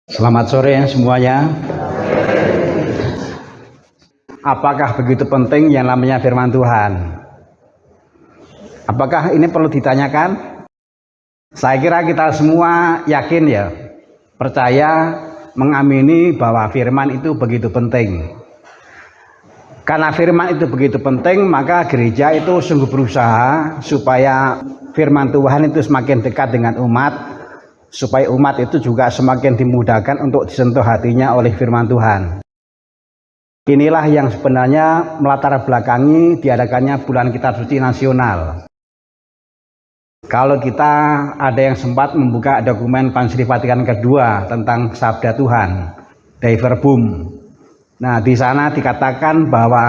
Selamat sore semuanya. Apakah begitu penting yang namanya firman Tuhan? Apakah ini perlu ditanyakan? Saya kira kita semua yakin ya, percaya, mengamini bahwa firman itu begitu penting. Karena firman itu begitu penting, maka gereja itu sungguh berusaha supaya firman Tuhan itu semakin dekat dengan umat, supaya umat itu juga semakin dimudahkan untuk disentuh hatinya oleh firman Tuhan. Inilah yang sebenarnya melatar belakangi diadakannya bulan Kitab Suci Nasional. Kalau kita ada yang sempat membuka dokumen Konsili Vatikan kedua tentang Sabda Tuhan, Dei Verbum. Nah, di sana dikatakan bahwa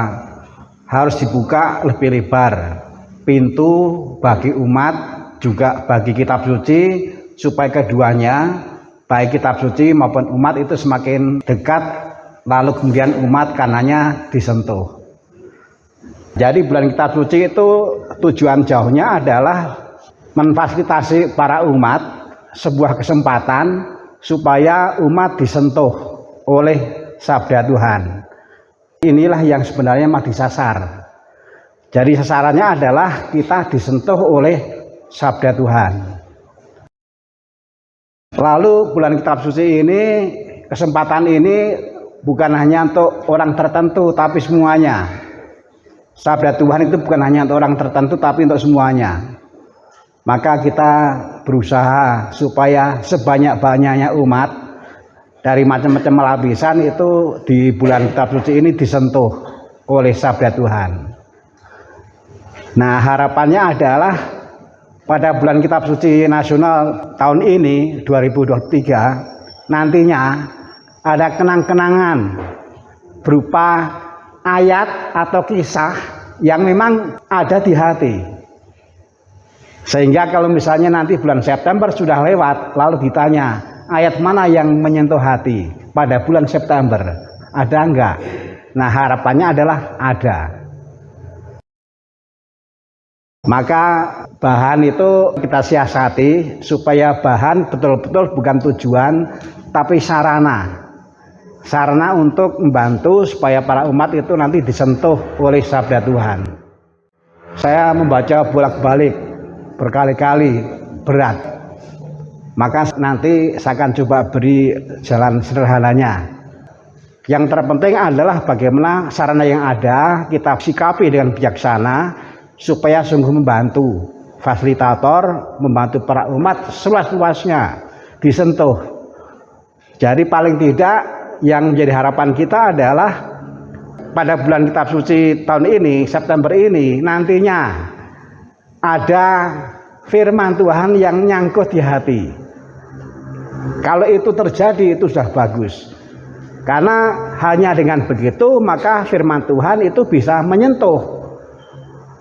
harus dibuka lebih lebar pintu bagi umat, juga bagi kitab suci, supaya keduanya, baik kitab suci maupun umat itu semakin dekat, lalu kemudian umat karenanya disentuh. Jadi bulan kitab suci itu tujuan jauhnya adalah memfasilitasi para umat sebuah kesempatan supaya umat disentuh oleh Sabda Tuhan. Inilah yang sebenarnya disasar. Jadi sasarannya adalah kita disentuh oleh Sabda Tuhan. Lalu bulan kitab suci ini, kesempatan ini bukan hanya untuk orang tertentu tapi semuanya. Sabda Tuhan itu bukan hanya untuk orang tertentu tapi untuk semuanya. Maka kita berusaha supaya sebanyak-banyaknya umat dari macam-macam lapisan itu di bulan kitab suci ini disentuh oleh Sabda Tuhan. Nah, harapannya adalah pada bulan Kitab Suci Nasional tahun ini 2023 nantinya ada kenang-kenangan berupa ayat atau kisah yang memang ada di hati. Sehingga kalau misalnya nanti bulan September sudah lewat lalu ditanya ayat mana yang menyentuh hati pada bulan September, ada enggak? Nah, harapannya adalah ada. Maka bahan itu kita siasati supaya bahan betul-betul bukan tujuan tapi sarana untuk membantu supaya para umat itu nanti disentuh oleh Sabda Tuhan. Saya membaca bolak-balik berkali-kali berat, maka nanti saya akan coba beri jalan sederhananya. Yang terpenting adalah bagaimana sarana yang ada kita sikapi dengan bijaksana supaya sungguh membantu fasilitator, membantu para umat seluas-luasnya disentuh. Jadi paling tidak yang menjadi harapan kita adalah pada bulan kitab suci tahun ini, September ini, nantinya ada firman Tuhan yang nyangkut di hati. Kalau itu terjadi itu sudah bagus. Karena hanya dengan begitu maka firman Tuhan itu bisa menyentuh.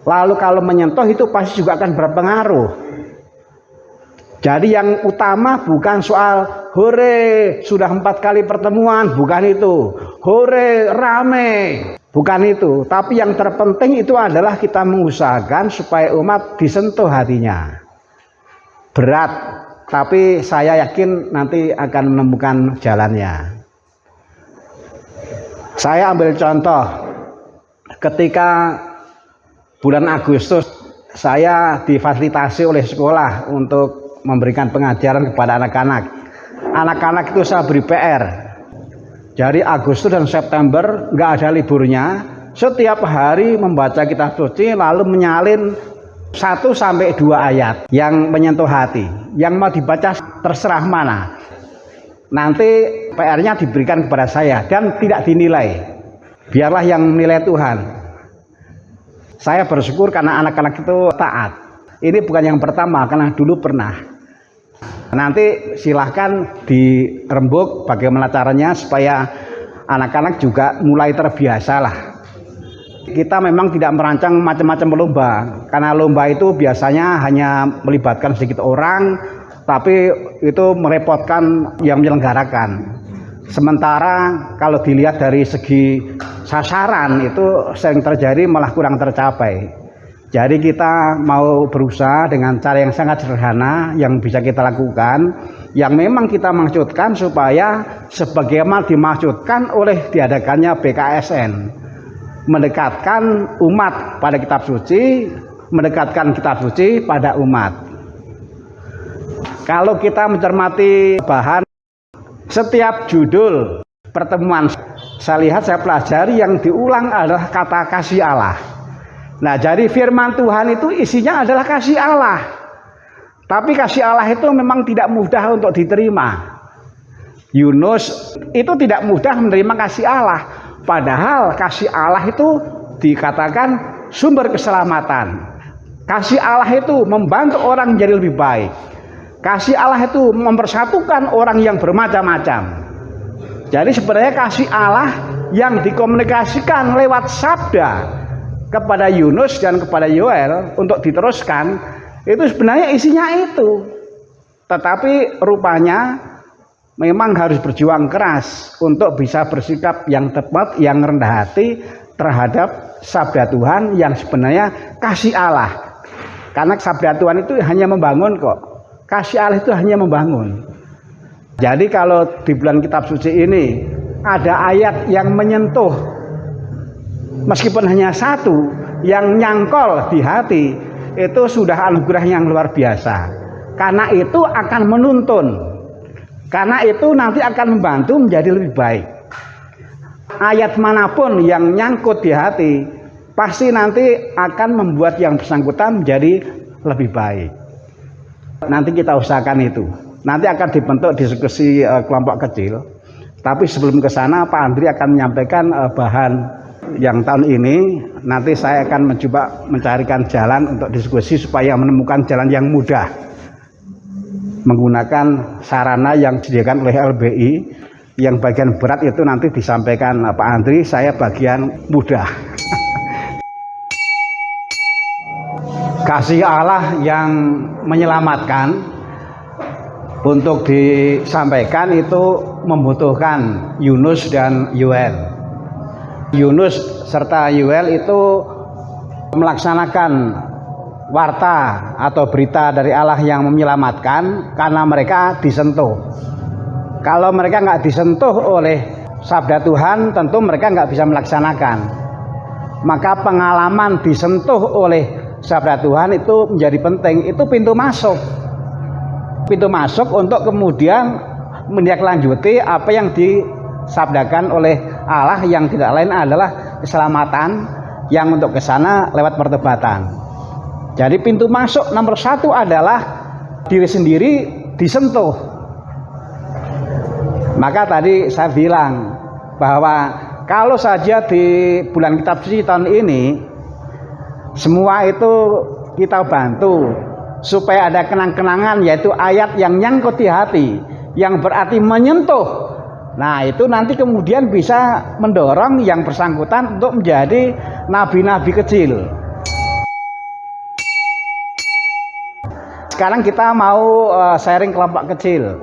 Lalu kalau menyentuh itu pasti juga akan berpengaruh. Jadi yang utama bukan soal hore sudah 4 kali pertemuan, bukan itu. Hore rame, bukan itu. Tapi yang terpenting itu adalah kita mengusahakan supaya umat disentuh hatinya. Berat, tapi saya yakin nanti akan menemukan jalannya. Saya ambil contoh ketika bulan Agustus saya difasilitasi oleh sekolah untuk memberikan pengajaran kepada anak-anak. Anak-anak itu saya beri PR. Jadi Agustus dan September nggak ada liburnya. Setiap hari membaca kitab suci lalu menyalin 1 sampai 2 ayat yang menyentuh hati. Yang mau dibaca terserah mana. Nanti PR-nya diberikan kepada saya dan tidak dinilai. Biarlah yang menilai Tuhan. Saya bersyukur karena anak-anak itu taat. Ini bukan yang pertama, karena dulu pernah. Nanti silahkan dirembuk bagaimana caranya supaya anak-anak juga mulai terbiasa lah. Kita memang tidak merancang macam-macam lomba, karena lomba itu biasanya hanya melibatkan sedikit orang, tapi itu merepotkan yang menyelenggarakan. Sementara kalau dilihat dari segi sasaran itu sering terjadi malah kurang tercapai. Jadi kita mau berusaha dengan cara yang sangat sederhana yang bisa kita lakukan, yang memang kita maksudkan supaya sebagaimana dimaksudkan oleh diadakannya BKSN, mendekatkan umat pada kitab suci, mendekatkan kitab suci pada umat. Kalau kita mencermati bahan setiap judul pertemuan, saya lihat, saya pelajari yang diulang adalah kata kasih Allah. Nah, jadi firman Tuhan itu isinya adalah kasih Allah. Tapi kasih Allah itu memang tidak mudah untuk diterima. Yunus itu tidak mudah menerima kasih Allah. Padahal kasih Allah itu dikatakan sumber keselamatan. Kasih Allah itu membantu orang menjadi lebih baik. Kasih Allah itu mempersatukan orang yang bermacam-macam. Jadi sebenarnya kasih Allah yang dikomunikasikan lewat sabda kepada Yunus dan kepada Yoel untuk diteruskan, itu sebenarnya isinya itu. Tetapi rupanya memang harus berjuang keras untuk bisa bersikap yang tepat, yang rendah hati terhadap sabda Tuhan yang sebenarnya kasih Allah. Karena sabda Tuhan itu hanya membangun kok. Kasih Allah itu hanya membangun. Jadi kalau di bulan kitab suci ini ada ayat yang menyentuh, meskipun hanya satu, yang nyangkol di hati, itu sudah anugerah yang luar biasa. Karena itu akan menuntun, karena itu nanti akan membantu menjadi lebih baik. Ayat manapun yang nyangkut di hati pasti nanti akan membuat yang bersangkutan menjadi lebih baik. Nanti kita usahakan itu. Nanti akan dibentuk diskusi kelompok kecil. Tapi sebelum ke sana, Pak Andri akan menyampaikan bahan yang tahun ini. Nanti saya akan mencoba mencarikan jalan untuk diskusi supaya menemukan jalan yang mudah, menggunakan sarana yang disediakan oleh LBI. Yang bagian berat itu nanti disampaikan Pak Andri, saya bagian mudah. Kasih Allah yang menyelamatkan untuk disampaikan itu membutuhkan Yunus dan Yoel. Yunus serta Yoel itu melaksanakan warta atau berita dari Allah yang menyelamatkan karena mereka disentuh. Kalau mereka nggak disentuh oleh sabda Tuhan, tentu mereka nggak bisa melaksanakan. Maka pengalaman disentuh oleh sabda Tuhan itu menjadi penting. Itu pintu masuk. Pintu masuk untuk kemudian menindaklanjuti apa yang disabdakan oleh Allah, yang tidak lain adalah keselamatan yang untuk ke sana lewat pertobatan. Jadi pintu masuk nomor satu adalah diri sendiri disentuh. Maka tadi saya bilang bahwa kalau saja di bulan kitab suci tahun ini semua itu kita bantu supaya ada kenang-kenangan, yaitu ayat yang nyangkut di hati, yang berarti menyentuh. Nah, itu nanti kemudian bisa mendorong yang bersangkutan untuk menjadi nabi-nabi kecil. Sekarang kita mau sharing kelompok kecil.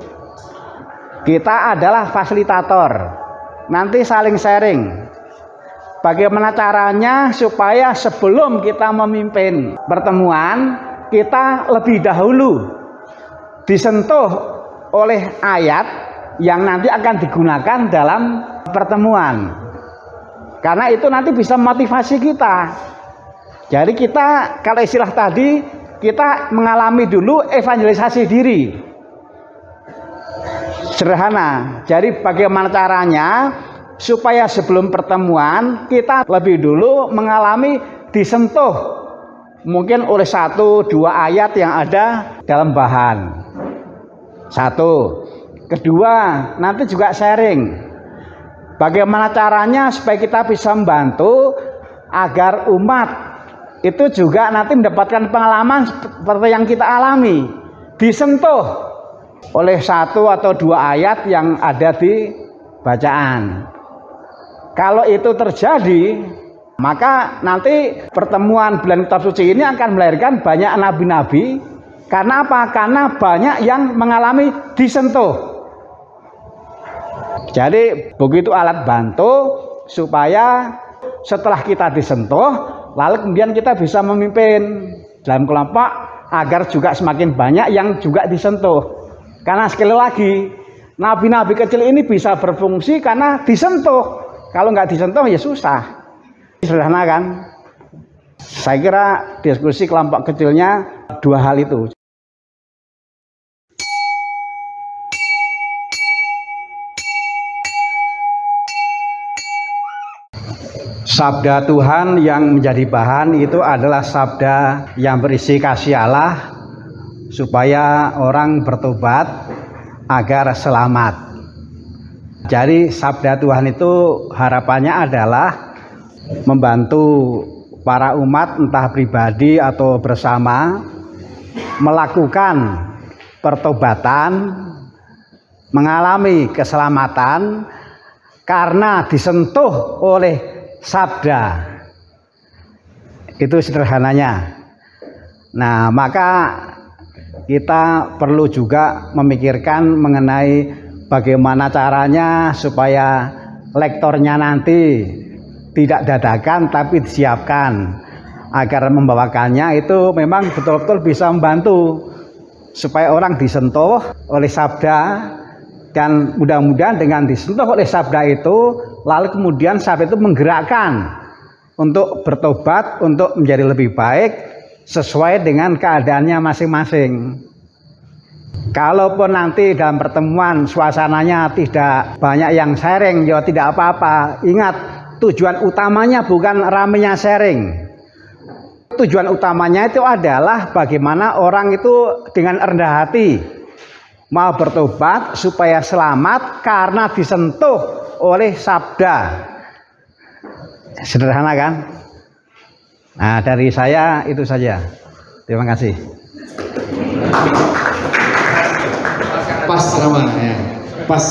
Kita adalah fasilitator. Nanti saling sharing. Bagaimana caranya supaya sebelum kita memimpin pertemuan, kita lebih dahulu disentuh oleh ayat yang nanti akan digunakan dalam pertemuan. Karena itu nanti bisa motivasi kita. Jadi kita, kalau istilah tadi, kita mengalami dulu evangelisasi diri. Sederhana. Jadi bagaimana caranya supaya sebelum pertemuan kita lebih dulu mengalami disentuh mungkin oleh satu dua ayat yang ada dalam bahan. Satu. Kedua, nanti juga sharing. Bagaimana caranya supaya kita bisa membantu agar umat itu juga nanti mendapatkan pengalaman seperti yang kita alami, disentuh oleh satu atau dua ayat yang ada di bacaan. Kalau itu terjadi, maka nanti pertemuan bulan kitab suci ini akan melahirkan banyak nabi-nabi. Karena apa? Karena banyak yang mengalami disentuh. Jadi begitu alat bantu supaya setelah kita disentuh, lalu kemudian kita bisa memimpin dalam kelompok agar juga semakin banyak yang juga disentuh. Karena sekali lagi, nabi-nabi kecil ini bisa berfungsi karena disentuh. Kalau nggak disentuh ya susah. Sederhana kan? Saya kira diskusi kelompok kecilnya dua hal itu. Sabda Tuhan yang menjadi bahan itu adalah sabda yang berisi kasih Allah supaya orang bertobat agar selamat. Jadi sabda Tuhan itu harapannya adalah membantu para umat entah pribadi atau bersama melakukan pertobatan, mengalami keselamatan karena disentuh oleh sabda. Itu sederhananya. Nah, maka kita perlu juga memikirkan mengenai bagaimana caranya supaya lektornya nanti tidak dadakan tapi disiapkan agar membawakannya itu memang betul-betul bisa membantu supaya orang disentuh oleh sabda, dan mudah-mudahan dengan disentuh oleh sabda itu lalu kemudian sabda itu menggerakkan untuk bertobat, untuk menjadi lebih baik sesuai dengan keadaannya masing-masing. Kalaupun nanti dalam pertemuan suasananya tidak banyak yang sharing, ya tidak apa-apa. Ingat, tujuan utamanya bukan ramenya sharing. Tujuan utamanya itu adalah bagaimana orang itu dengan rendah hati mau bertobat supaya selamat karena disentuh oleh sabda. Sederhana kan? Nah, dari saya itu saja. Terima kasih. Pas Rama ya. Pas.